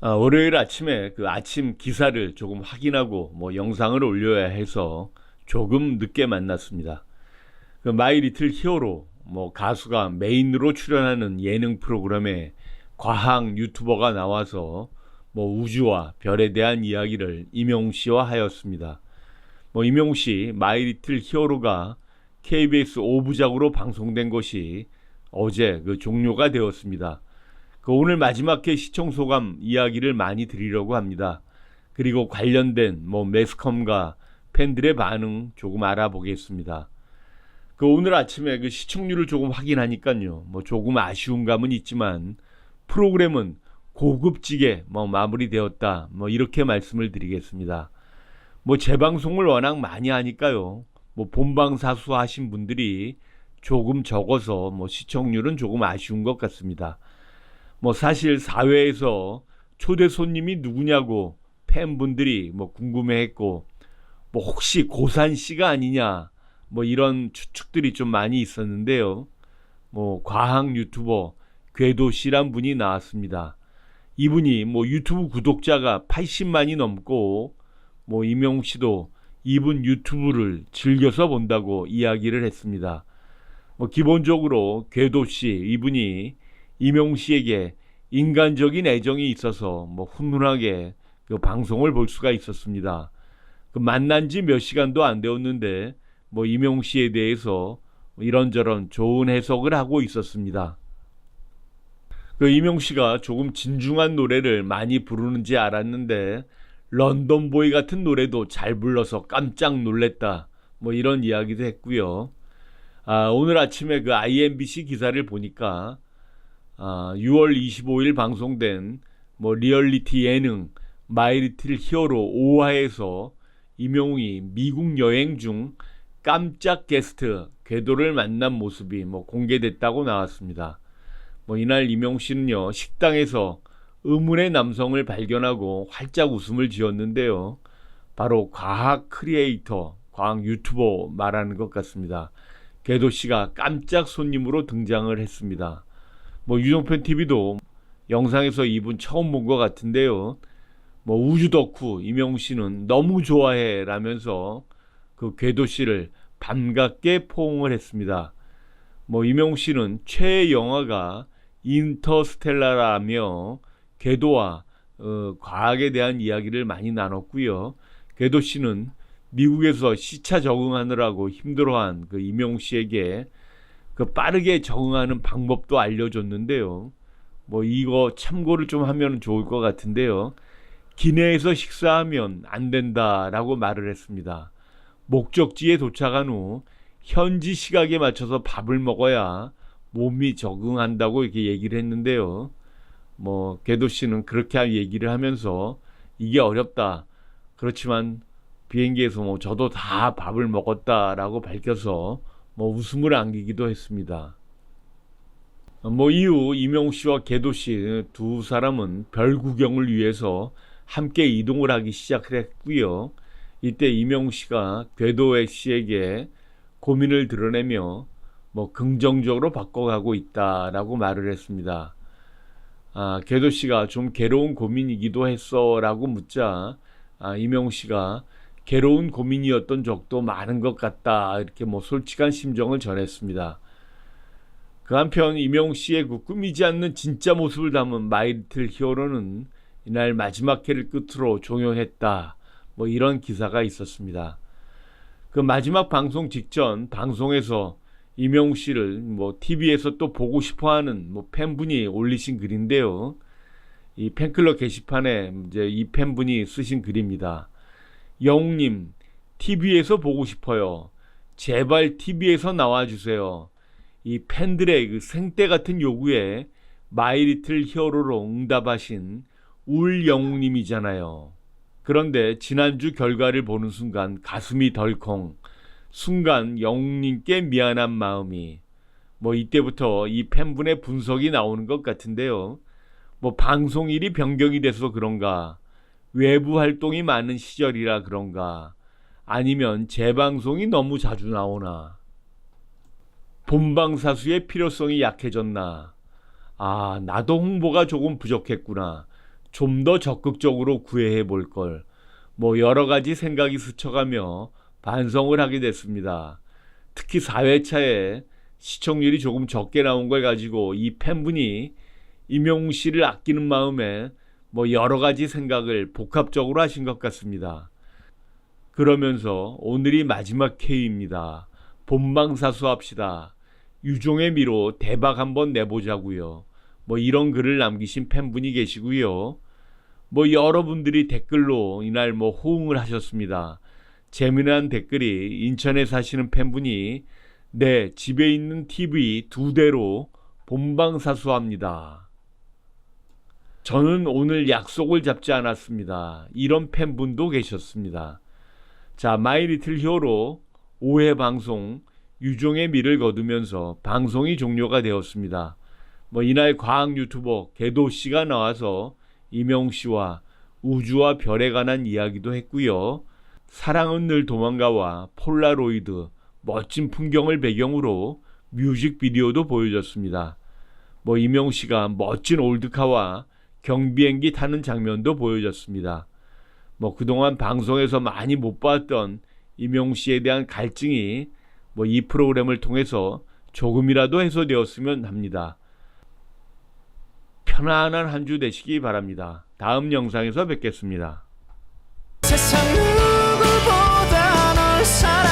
월요일 아침에 그 아침 기사를 조금 확인하고 영상을 올려야 해서 조금 늦게 만났습니다. 그 마이 리틀 히어로 가수가 메인으로 출연하는 예능 프로그램에 과학 유튜버가 나와서 우주와 별에 대한 이야기를 임영웅 씨와 하였습니다. 임영웅 씨 마이 리틀 히어로가 KBS 5부작으로 방송된 것이 어제 그 종료가 되었습니다. 그 오늘 마지막 회 시청 소감 이야기를 많이 드리려고 합니다. 그리고 관련된 매스컴과 팬들의 반응 조금 알아보겠습니다. 그 오늘 아침에 그 시청률을 조금 확인하니까요. 조금 아쉬운 감은 있지만 프로그램은 고급지게 마무리되었다. 이렇게 말씀을 드리겠습니다. 재방송을 워낙 많이 하니까요. 본방사수 하신 분들이 조금 적어서 시청률은 조금 아쉬운 것 같습니다. 사실 사회에서 초대 손님이 누구냐고 팬분들이 궁금해했고 혹시 고산 씨가 아니냐 이런 추측들이 좀 많이 있었는데요. 과학 유튜버 궤도 씨란 분이 나왔습니다. 이분이 유튜브 구독자가 80만이 넘고 임영웅 씨도 이분 유튜브를 즐겨서 본다고 이야기를 했습니다. 기본적으로 궤도 씨 이분이 임영웅 씨에게 인간적인 애정이 있어서 훈훈하게 그 방송을 볼 수가 있었습니다. 그 만난 지 몇 시간도 안 되었는데 임영웅 씨에 대해서 이런저런 좋은 해석을 하고 있었습니다. 그 임영웅 씨가 조금 진중한 노래를 많이 부르는지 알았는데 런던보이 같은 노래도 잘 불러서 깜짝 놀랬다. 이런 이야기도 했고요. 오늘 아침에 그 IMBC 기사를 보니까 6월 25일 방송된 리얼리티 예능 마이 리틀 히어로 5화에서 임영웅이 미국 여행 중 깜짝 게스트 궤도를 만난 모습이 공개됐다고 나왔습니다. 이날 임영웅 씨는요 식당에서 의문의 남성을 발견하고 활짝 웃음을 지었는데요. 바로 과학 크리에이터, 과학 유튜버 말하는 것 같습니다. 궤도 씨가 깜짝 손님으로 등장을 했습니다. 유종편 TV도 영상에서 이분 처음 본 것 같은데요. 우주 덕후 임영웅 씨는 너무 좋아해 라면서 그 궤도 씨를 반갑게 포옹을 했습니다. 임영웅 씨는 최애 영화가 인터스텔라라며 궤도와 과학에 대한 이야기를 많이 나눴고요. 궤도 씨는 미국에서 시차 적응하느라고 힘들어한 그 임영웅 씨에게 그 빠르게 적응하는 방법도 알려줬는데요. 이거 참고를 좀 하면 좋을 것 같은데요. 기내에서 식사하면 안 된다라고 말을 했습니다. 목적지에 도착한 후 현지 시각에 맞춰서 밥을 먹어야 몸이 적응한다고 이렇게 얘기를 했는데요. 궤도 씨는 그렇게 얘기를 하면서 이게 어렵다. 그렇지만 비행기에서 저도 다 밥을 먹었다라고 밝혀서 웃음을 안기기도 했습니다. 이후 임영웅 씨와 궤도 씨 두 사람은 별 구경을 위해서 함께 이동을 하기 시작했고요. 이때 임영웅 씨가 궤도 씨에게 고민을 드러내며 긍정적으로 바꿔가고 있다라고 말을 했습니다. 궤도 씨가 좀 괴로운 고민이기도 했어라고 묻자 임영웅 씨가 괴로운 고민이었던 적도 많은 것 같다 이렇게 솔직한 심정을 전했습니다. 그 한편 임영웅 씨의 그 꾸미지 않는 진짜 모습을 담은 마이 리틀 히어로는 이날 마지막 회를 끝으로 종영했다 이런 기사가 있었습니다. 그 마지막 방송 직전 방송에서 임영웅 씨를 TV에서 또 보고 싶어하는 팬분이 올리신 글인데요. 이 팬클럽 게시판에 이제 이 팬분이 쓰신 글입니다. 영웅님, TV에서 보고 싶어요. 제발 TV에서 나와주세요. 이 팬들의 그 생떼 같은 요구에 마이 리틀 히어로로 응답하신 울 영웅님이잖아요. 그런데 지난주 결과를 보는 순간 가슴이 덜컹, 순간 영웅님께 미안한 마음이 이때부터 이 팬분의 분석이 나오는 것 같은데요. 방송일이 변경이 돼서 그런가, 외부 활동이 많은 시절이라 그런가, 아니면 재방송이 너무 자주 나오나, 본방사수의 필요성이 약해졌나, 나도 홍보가 조금 부족했구나, 좀 더 적극적으로 구애해 볼 걸. 뭐 여러 가지 생각이 스쳐가며 반성을 하게 됐습니다. 특히 4회차에 시청률이 조금 적게 나온 걸 가지고 이 팬분이 임영웅 씨를 아끼는 마음에 뭐 여러 가지 생각을 복합적으로 하신 것 같습니다. 그러면서 오늘이 마지막 회의입니다. 본방사수합시다. 유종의 미로 대박 한번 내보자고요. 뭐 이런 글을 남기신 팬분이 계시고요. 뭐 여러분들이 댓글로 이날 뭐 호응을 하셨습니다. 재미난 댓글이 인천에 사시는 팬분이 네, 집에 있는 TV 2대로 본방사수합니다. 저는 오늘 약속을 잡지 않았습니다. 이런 팬분도 계셨습니다. 자, 마이리틀 히어로 5회 방송 유종의 미를 거두면서 방송이 종료가 되었습니다. 뭐 이날 과학 유튜버 개도 씨가 나와서 임영웅 씨와 우주와 별에 관한 이야기도 했고요. 사랑은 늘 도망가와 폴라로이드 멋진 풍경을 배경으로 뮤직비디오도 보여줬습니다. 뭐 임영웅 씨가 멋진 올드카와 경비행기 타는 장면도 보여줬습니다. 뭐 그동안 방송에서 많이 못 봤던 임영웅 씨에 대한 갈증이 뭐 이 프로그램을 통해서 조금이라도 해소되었으면 합니다. 편안한 한 주 되시기 바랍니다. 다음 영상에서 뵙겠습니다. 세상 누구보다 널 사랑